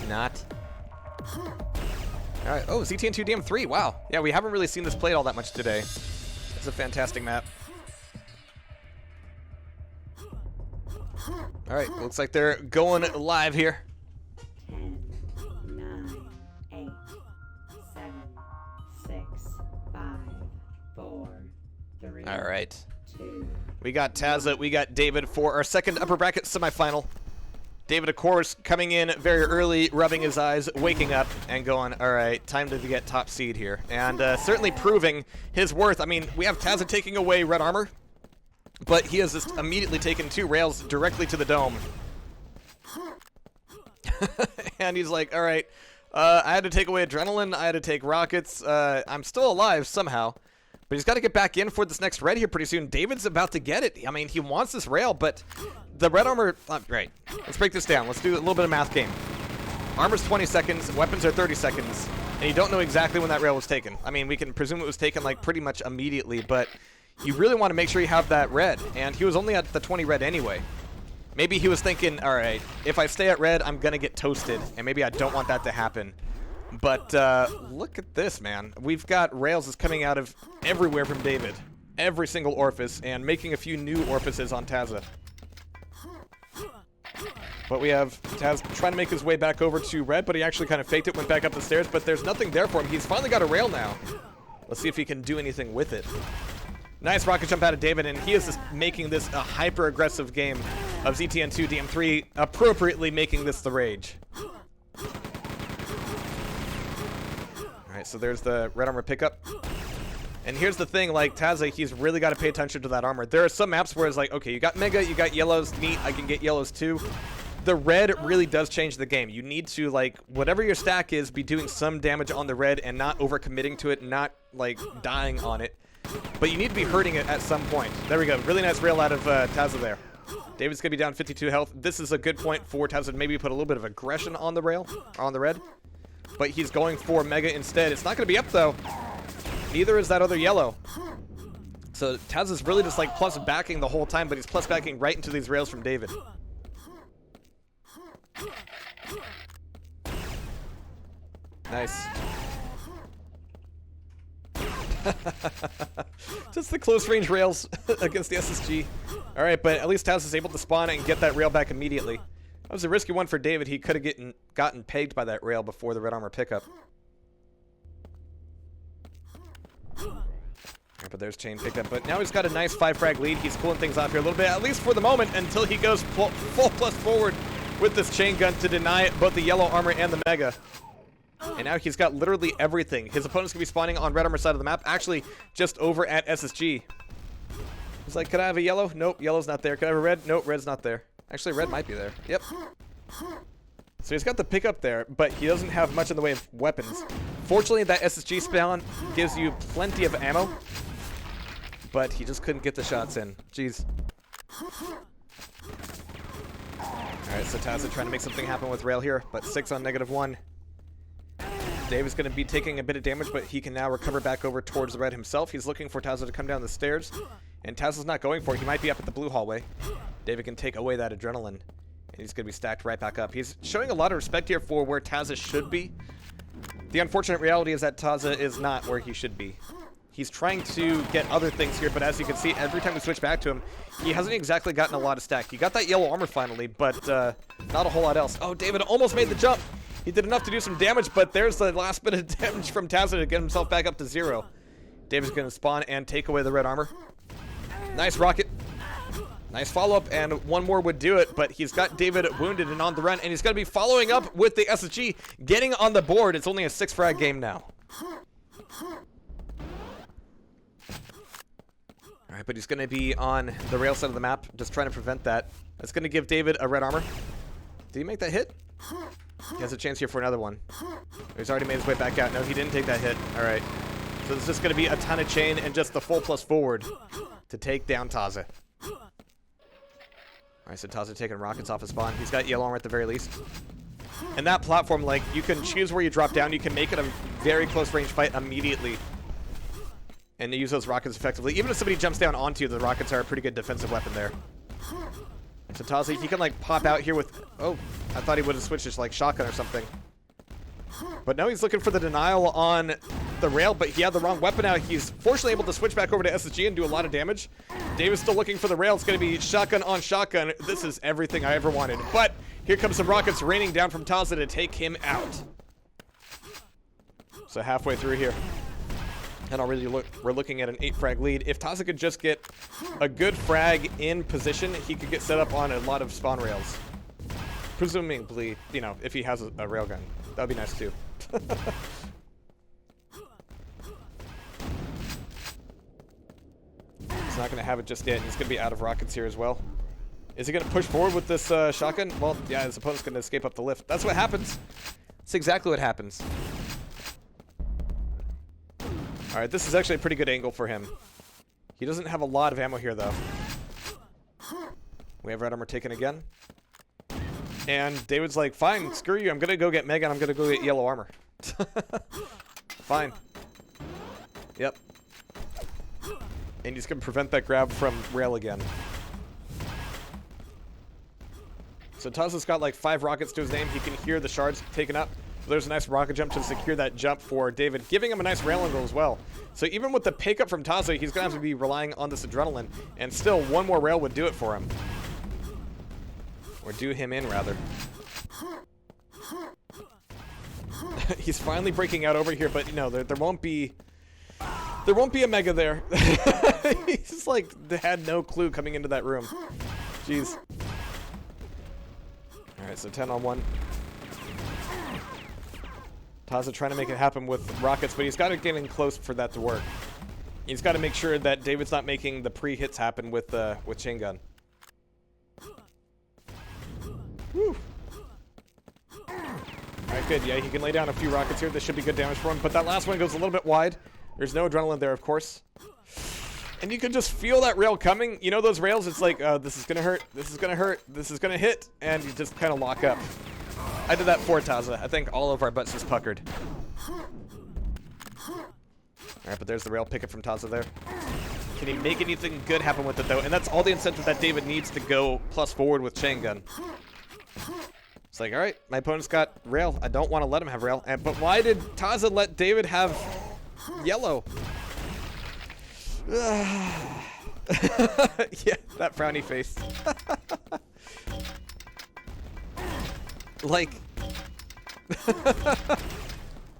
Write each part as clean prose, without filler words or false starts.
not. All right. Oh, ZTN2 DM3. Wow. Yeah, we haven't really seen this played all that much today. It's a fantastic map. All right. Looks like they're going live here. 10, 9, 8, 7, 6, 5, 4, 3. All right. 2. We got Tazza. We got David for our second upper bracket semifinal. David, of course, coming in very early, rubbing his eyes, waking up, and going, all right, time to get top seed here. And certainly proving his worth. I mean, we have Tazza taking away red armor, but he has just immediately taken 2 rails directly to the dome. And he's like, all right, I had to take away adrenaline, I had to take rockets, I'm still alive somehow. But he's got to get back in for this next red here pretty soon. David's about to get it. I mean, he wants this rail, but the red armor... right. Let's break this down. Let's do a little bit of math game. Armor's 20 seconds. Weapons are 30 seconds. And you don't know exactly when that rail was taken. I mean, we can presume it was taken, like, pretty much immediately, but you really want to make sure you have that red. And he was only at the 20 red anyway. Maybe he was thinking, all right, if I stay at red, I'm going to get toasted. And maybe I don't want that to happen. But look at this, man. We've got rails that's coming out of everywhere from David. Every single orifice, and making a few new orifices on Tazza. But we have Taz trying to make his way back over to red, but he actually kind of faked it, went back up the stairs, but there's nothing there for him. He's finally got a rail now. Let's see if he can do anything with it. Nice rocket jump out of David, and he is just making this a hyper-aggressive game of ZTN2 DM3, appropriately making this the rage. Alright, so there's the red armor pickup. And here's the thing, like, Tazza, he's really got to pay attention to that armor. There are some maps where it's like, okay, you got Mega, you got yellows, neat, I can get yellows too. The red really does change the game. You need to, like, whatever your stack is, be doing some damage on the red and not overcommitting to it, not, like, dying on it. But you need to be hurting it at some point. There we go. Really nice rail out of Tazza there. David's going to be down 52 health. This is a good point for Tazza to maybe put a little bit of aggression on the rail, or on the red. But he's going for Mega instead. It's not going to be up, though. Neither is that other yellow. So Tazza's really just, like, plus backing the whole time, but he's plus backing right into these rails from David. Nice. Just the close range rails against the SSG. Alright, but at least Taz is able to spawn and get that rail back immediately. That was a risky one for David. He could have gotten pegged by that rail before the red armor pickup. Right, but there's chain picked up. But now he's got a nice 5 frag lead. He's cooling things off here a little bit, at least for the moment, until he goes full plus forward with this chain gun to deny both the yellow armor and the Mega. And now he's got literally everything. His opponent's going to be spawning on red armor side of the map, actually just over at SSG. He's like, could I have a yellow? Nope, yellow's not there. Could I have a red? Nope, red's not there. Actually, red might be there. Yep. So he's got the pickup there, but he doesn't have much in the way of weapons. Fortunately, that SSG spawn gives you plenty of ammo, but he just couldn't get the shots in. Jeez. Alright, so Tazza trying to make something happen with rail here, but 6 on -1. Dave is going to be taking a bit of damage, but he can now recover back over towards the red himself. He's looking for Tazza to come down the stairs, and Tazza's not going for it. He might be up at the blue hallway. David can take away that adrenaline, and he's going to be stacked right back up. He's showing a lot of respect here for where Tazza should be. The unfortunate reality is that Tazza is not where he should be. He's trying to get other things here, but as you can see, every time we switch back to him, he hasn't exactly gotten a lot of stack. He got that yellow armor finally, but not a whole lot else. Oh, David almost made the jump. He did enough to do some damage, but there's the last bit of damage from Tazza to get himself back up to 0. David's going to spawn and take away the red armor. Nice rocket. Nice follow-up, and one more would do it, but he's got David wounded and on the run, and he's going to be following up with the SSG, getting on the board. It's only a 6 frag game now. All right, but he's going to be on the rail side of the map, just trying to prevent that. That's going to give David a red armor. Did he make that hit? He has a chance here for another one. He's already made his way back out. No, he didn't take that hit. All right. So there's just going to be a ton of chain and just the full plus forward to take down Tazza. All right, so Tazza taking rockets off his spawn. He's got yellow armor at the very least. And that platform, like, you can choose where you drop down. You can make it a very close range fight immediately. And use those rockets effectively. Even if somebody jumps down onto you, the rockets are a pretty good defensive weapon there. So Tas-Tik, he can like pop out here with, oh, I thought he would have switched to like shotgun or something. But no, he's looking for the denial on the rail, but he had the wrong weapon out. He's fortunately able to switch back over to SSG and do a lot of damage. David's still looking for the rail. It's going to be shotgun on shotgun. This is everything I ever wanted. But here comes some rockets raining down from Tas-Tik to take him out. So halfway through here. And already we're looking at an 8 frag lead. If Tas-Tik could just get a good frag in position, he could get set up on a lot of spawn rails. Presumably, you know, if he has a railgun. That would be nice too. He's not going to have it just yet. He's going to be out of rockets here as well. Is he going to push forward with this shotgun? Well, yeah, his opponent's going to escape up the lift. That's what happens. That's exactly what happens. All right, this is actually a pretty good angle for him. He doesn't have a lot of ammo here, though. We have red armor taken again. And David's like, fine, screw you. I'm going to go get Mega and I'm going to go get yellow armor. Fine. Yep. And he's going to prevent that grab from rail again. So Tas-Tik's got like 5 rockets to his name. He can hear the shards taken up. So there's a nice rocket jump to secure that jump for David, giving him a nice rail angle as well. So even with the pick up from Tas-Tik, he's going to have to be relying on this adrenaline. And still, one more rail would do it for him. Or do him in, rather. He's finally breaking out over here, but you know, there won't be a Mega there. He's just like had no clue coming into that room. Jeez. Alright, so 10 on 1. Tas-Tik trying to make it happen with rockets, but he's got to get in close for that to work. He's got to make sure that David's not making the pre-hits happen with chain gun. Woo. Alright, good. Yeah, he can lay down a few rockets here. This should be good damage for him. But that last one goes a little bit wide. There's no adrenaline there, of course. And you can just feel that rail coming. You know those rails? It's like, this is going to hurt. This is going to hurt. This is going to hit. And you just kind of lock up. I did that for Tas-Tik. I think all of our butts just puckered. Alright, but there's the rail pickup from Tas-Tik there. Can he make anything good happen with it, though? And that's all the incentive that David needs to go plus forward with chain gun. It's like, alright, my opponent's got rail. I don't want to let him have rail. But why did Tas-Tik let David have yellow? Yeah, that frowny face. Like,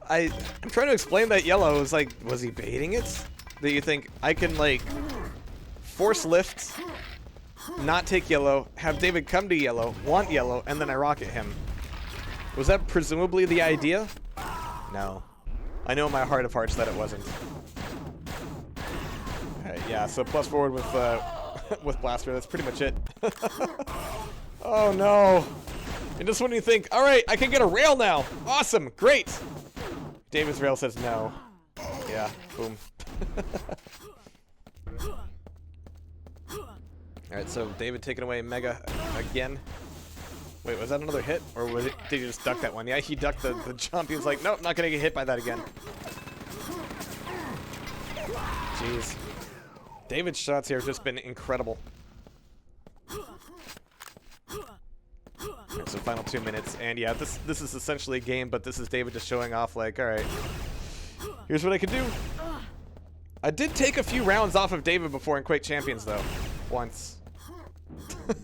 I'm trying to explain that yellow. It was like, was he baiting it? That you think I can like force lift, not take yellow, have David come to yellow, want yellow, and then I rocket him. Was that presumably the idea? No. I know in my heart of hearts that it wasn't. Alright, yeah, so plus forward with Blaster, that's pretty much it. Oh no. And just when you think, alright, I can get a rail now. Awesome, great. David's rail says no. Yeah, boom. Alright, so David taking away Mega again. Wait, was that another hit? Or was it, did he just duck that one? Yeah, he ducked the jump. He was like, nope, not going to get hit by that again. Jeez. David's shots here have just been incredible. Alright, so final 2 minutes. And yeah, this is essentially a game, but this is David just showing off like, alright, here's what I can do. I did take a few rounds off of David before in Quake Champions, though. Once.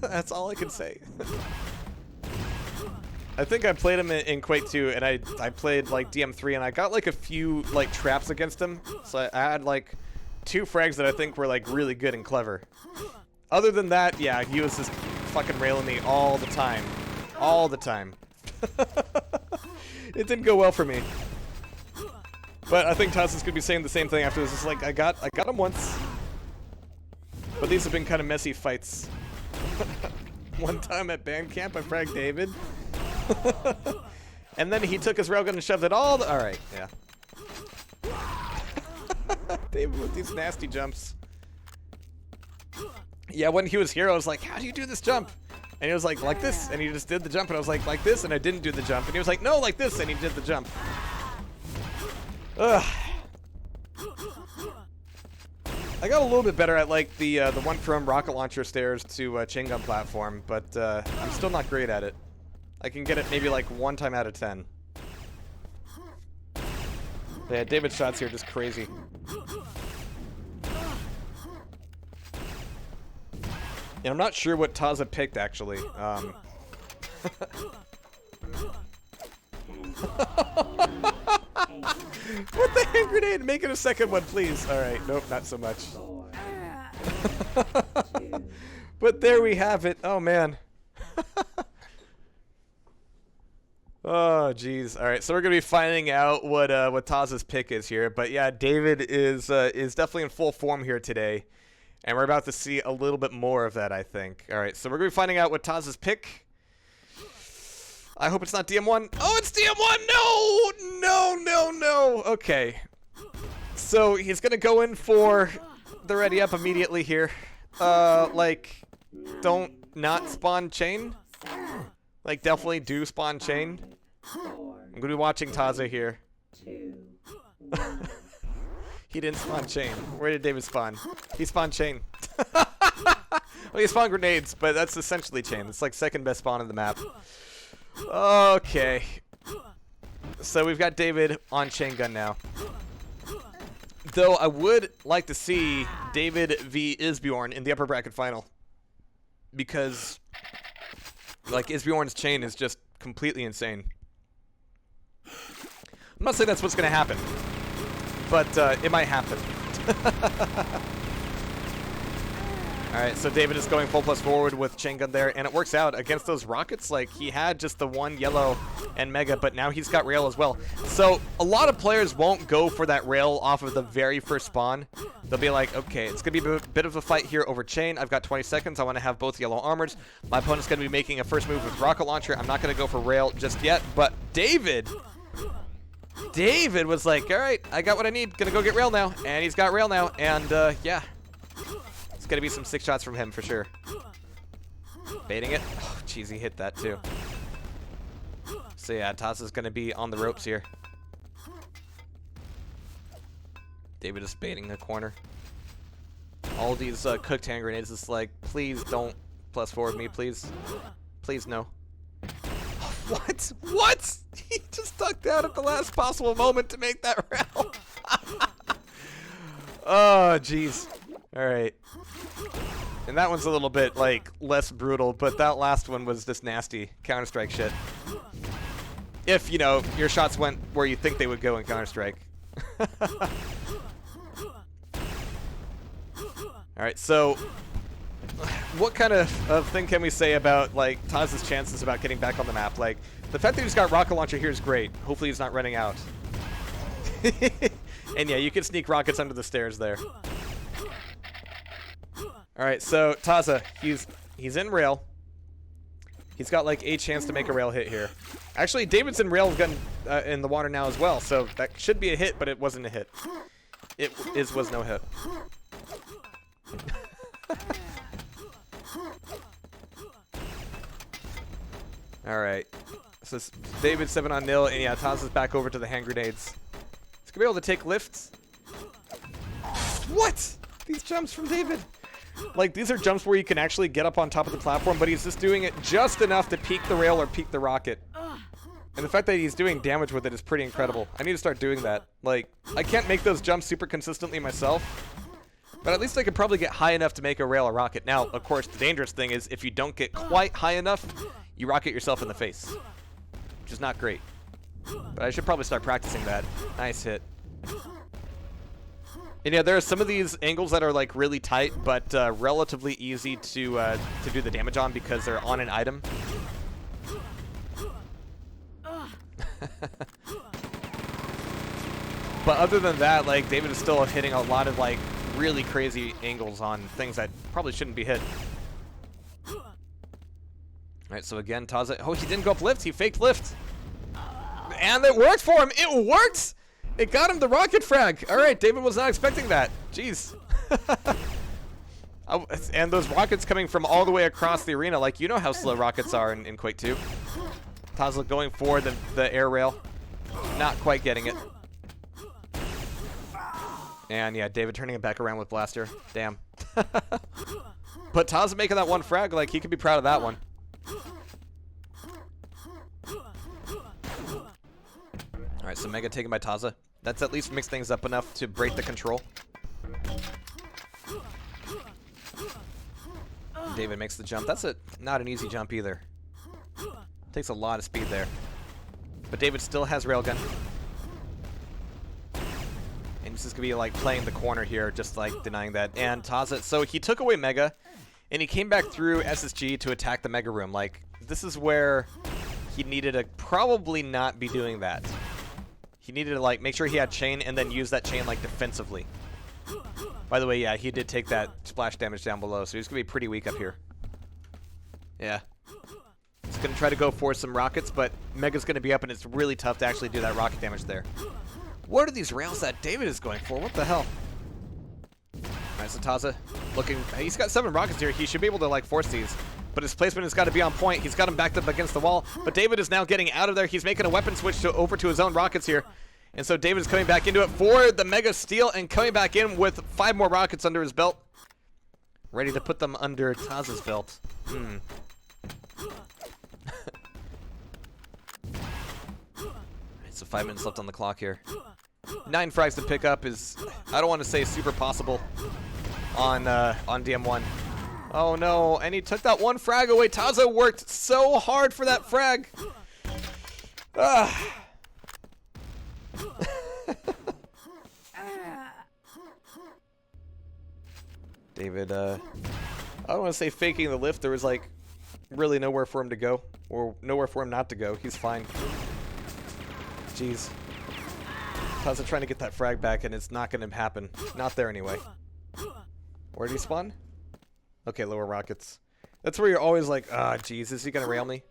That's all I can say. I think I played him in Quake 2, and I played like DM3, and I got like a few like traps against him. So I had like 2 frags that I think were like really good and clever. Other than that, yeah, he was just fucking railing me all the time. All the time. It didn't go well for me. But I think Tas-Tik's gonna be saying the same thing after this. It's like, I got him once. But these have been kind of messy fights. One time at band camp, I fragged David. And then he took his railgun and shoved it all the... Alright, yeah. David with these nasty jumps. Yeah, when he was here, I was like, how do you do this jump? And he was like this. And he just did the jump. And I was like this. And I didn't do the jump. And he was like, no, like this. And he did the jump. Ugh. I got a little bit better at like the one from rocket launcher stairs to chain gun platform, but I'm still not great at it. I can get it maybe like 1 time out of 10. Yeah, David's shots here are just crazy. And I'm not sure what Taza picked actually. What the hand grenade? Make it a second one, please. Alright, nope, not so much. But there we have it. Oh, man. Oh, jeez. Alright, so we're going to be finding out what Taza's pick is here. But yeah, David is definitely in full form here today. And we're about to see a little bit more of that, I think. Alright, so we're going to be finding out what Taza's pick. I hope it's not DM1. Oh, it's DM1! No! No, no, no! Okay. So, he's gonna go in for the ready up immediately here. Like, don't not spawn chain. Like, definitely do spawn chain. I'm gonna be watching Taza here. He didn't spawn chain. Where did David spawn? He spawned chain. Well, he spawned grenades, but that's essentially chain. It's like second best spawn in the map. Okay. So we've got David on chain gun now. Though I would like to see David v Isbjorn in the upper bracket final. Because, like, Isbjorn's chain is just completely insane. I'm not saying that's what's going to happen. But it might happen. Alright, so David is going full plus forward with chain gun there, and it works out against those rockets. Like, he had just the one yellow and mega, but now he's got rail as well. So, a lot of players won't go for that rail off of the very first spawn. They'll be like, okay, it's going to be a bit of a fight here over chain. I've got 20 seconds. I want to have both yellow armors. My opponent's going to be making a first move with rocket launcher. I'm not going to go for rail just yet, but David was like, alright, I got what I need. Gonna go get rail now. And he's got rail now, and yeah. Gonna be some 6 shots from him for sure. Baiting it. Oh, jeez, he hit that too. So yeah, Taza's gonna be on the ropes here. David is baiting the corner. All these cooked hand grenades. It's like, please don't plus forward me, please. Please no. What? What? He just ducked out at the last possible moment to make that round. Oh, jeez. All right. And that one's a little bit, like, less brutal, but that last one was just nasty. Counter-Strike shit. If, you know, your shots went where you think they would go in Counter-Strike. Alright, so what kind of thing can we say about, like, Taz's chances about getting back on the map? Like, the fact that he's got rocket launcher here is great. Hopefully he's not running out. And yeah, you can sneak rockets under the stairs there. Alright, so Taza, he's in rail. He's got like a chance to make a rail hit here. Actually, David's in rail gun in the water now as well, so that should be a hit, but it wasn't a hit. It was no hit. Alright. So David's 7-0, and yeah, Taza's back over to the hand grenades. He's gonna be able to take lifts. What? These jumps from David. Like, these are jumps where you can actually get up on top of the platform, but he's just doing it just enough to peek the rail or peek the rocket. And the fact that he's doing damage with it is pretty incredible. I need to start doing that. Like, I can't make those jumps super consistently myself, but at least I could probably get high enough to make a rail or rocket. Now, of course, the dangerous thing is if you don't get quite high enough, you rocket yourself in the face, which is not great. But I should probably start practicing that. Nice hit. And yeah, there are some of these angles that are like really tight, but relatively easy to do the damage on because they're on an item. But other than that, like, David is still hitting a lot of like really crazy angles on things that probably shouldn't be hit. Alright, so again, Taza. Oh, he didn't go up lift, he faked lift. And it worked for him! It worked! It got him the rocket frag. All right, David was not expecting that. Jeez. And those rockets coming from all the way across the arena. Like, you know how slow rockets are in Quake 2. Taza going for the air rail. Not quite getting it. And yeah, David turning it back around with Blaster. Damn. But Taz making that one frag, like, he could be proud of that one. Alright, so Mega taken by Taza. That's at least mixed things up enough to break the control. David makes the jump. That's not an easy jump either. Takes a lot of speed there. But David still has Railgun. And he's just going to be like playing the corner here, just like denying that. And Taza, so he took away Mega, and he came back through SSG to attack the Mega Room. Like, this is where he needed to probably not be doing that. He needed to like make sure he had chain and then use that chain like defensively. By the way, yeah, he did take that splash damage down below, so he's going to be pretty weak up here. Yeah. He's going to try to go for some rockets, but Mega's going to be up, and it's really tough to actually do that rocket damage there. What are these rails that David is going for? What the hell? Alright, so Taza looking... He's got 7 rockets here. He should be able to, like, force these. But his placement has got to be on point. He's got him backed up against the wall. But David is now getting out of there. He's making a weapon switch over to his own rockets here. And so David is coming back into it for the Mega Steal and coming back in with 5 more rockets under his belt. Ready to put them under Taza's belt. So 5 minutes left on the clock here. 9 frags to pick up is, I don't want to say super possible on DM1. Oh no, and he took that one frag away. Taza worked so hard for that frag. David, I don't want to say faking the lift. There was like really nowhere for him to go, or nowhere for him not to go. He's fine. Jeez. Taza trying to get that frag back, and it's not going to happen. Not there anyway. Where did he spawn? Okay, lower rockets. That's where you're always like, ah, jeez, is he going to rail me?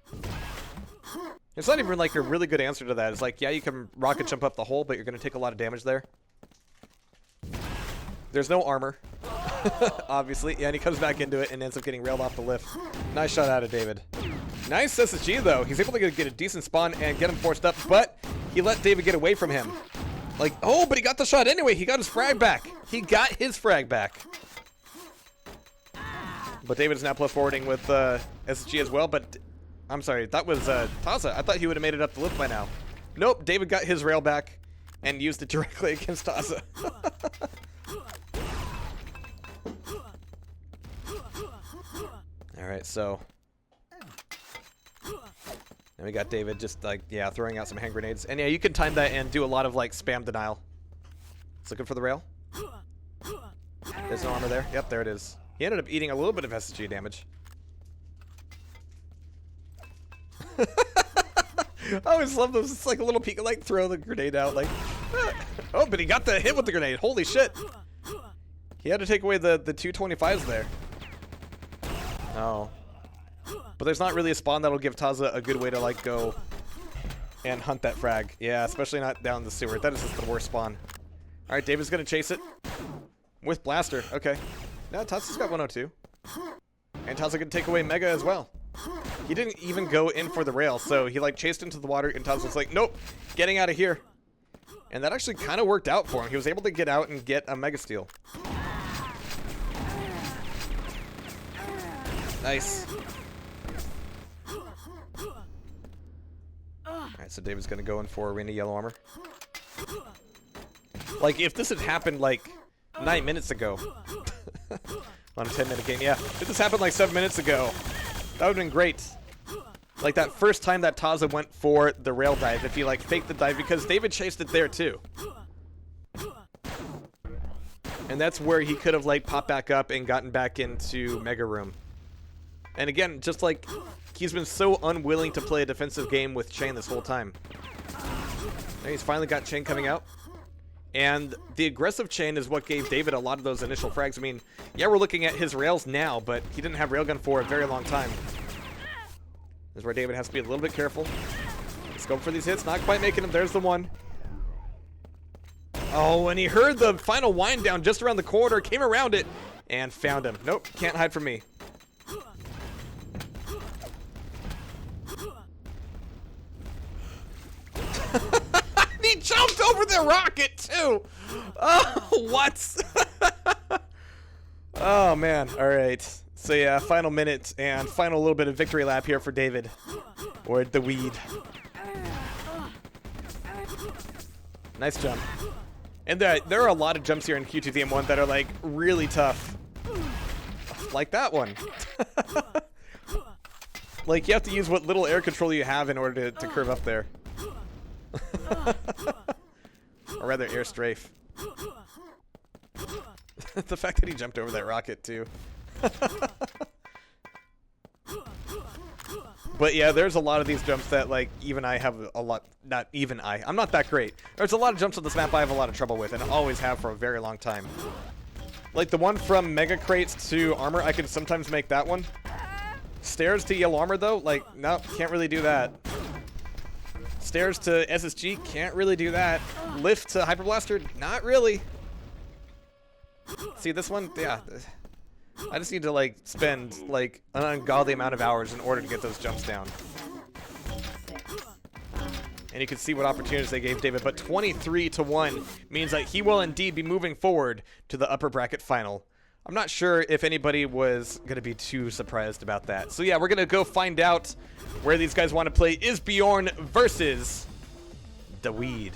It's not even like a really good answer to that. It's like, yeah, you can rocket jump up the hole, but you're going to take a lot of damage there. There's no armor, obviously. Yeah, and he comes back into it and ends up getting railed off the lift. Nice shot out of David. Nice SSG, though. He's able to get a decent spawn and get him forced up, but he let David get away from him. Like, oh, but he got the shot anyway. He got his frag back. He got his frag back. But David is now plus forwarding with SSG as well, but I'm sorry, that was Taza. I thought he would have made it up the lift by now. Nope, David got his rail back and used it directly against Taza. Alright, so then we got David just like, yeah, throwing out some hand grenades. And yeah, you can time that and do a lot of like spam denial. It's looking for the rail. There's no armor there. Yep, there it is. He ended up eating a little bit of SSG damage. I always love those. It's like a little peek, like throw the grenade out, like. Oh, but he got the hit with the grenade. Holy shit! He had to take away the 225s there. Oh, but there's not really a spawn that'll give Taza a good way to like go and hunt that frag. Yeah, especially not down the sewer. That is just the worst spawn. All right, David's gonna chase it with Blaster. Okay, now Taza's got 102, and Taza can take away Mega as well. He didn't even go in for the rail, so he like chased into the water, and Taza was like, nope, getting out of here. And that actually kind of worked out for him. He was able to get out and get a Mega Steal. Nice. Alright, so David's gonna go in for Arena Yellow Armor. Like, if this had happened like 9 minutes ago on a 10-minute game, yeah. If this happened like 7 minutes ago, that would have been great. Like that first time that Taza went for the rail dive, if he like faked the dive, because David chased it there too. And that's where he could have like popped back up and gotten back into Mega Room. And again, just like he's been so unwilling to play a defensive game with Chain this whole time. And he's finally got Chain coming out. And the aggressive Chain is what gave David a lot of those initial frags. I mean, yeah, we're looking at his rails now, but he didn't have railgun for a very long time. This is where David has to be a little bit careful. Let's go for these hits. Not quite making them. There's the one. Oh, and he heard the final wind down just around the corner, came around it, and found him. Nope, can't hide from me. He jumped jumped over the rocket too. Oh, what? Oh man. All right. So yeah, final minute and final little bit of victory lap here for David, or the weed. Nice jump. And there are a lot of jumps here in Q2TM1 that are like really tough. Like that one. Like you have to use what little air control you have in order to curve up there. Or rather air strafe. The fact that he jumped over that rocket too. But yeah, there's a lot of these jumps that like even I have a lot, not even I'm not that great. There's a lot of jumps on this map I have a lot of trouble with and always have for a very long time. Like the one from Mega Crates to Armor, I can sometimes make that one. Stairs to Yellow Armor though, like, nope, can't really do that. Stairs to SSG, can't really do that. Lift to Hyper Blaster, not really. See this one? Yeah. I just need to like spend like an ungodly amount of hours in order to get those jumps down. And you can see what opportunities they gave David, but 23-1 means that he will indeed be moving forward to the upper bracket final. I'm not sure if anybody was going to be too surprised about that. So yeah, we're going to go find out where these guys want to play. Is Bjorn versus the Weed.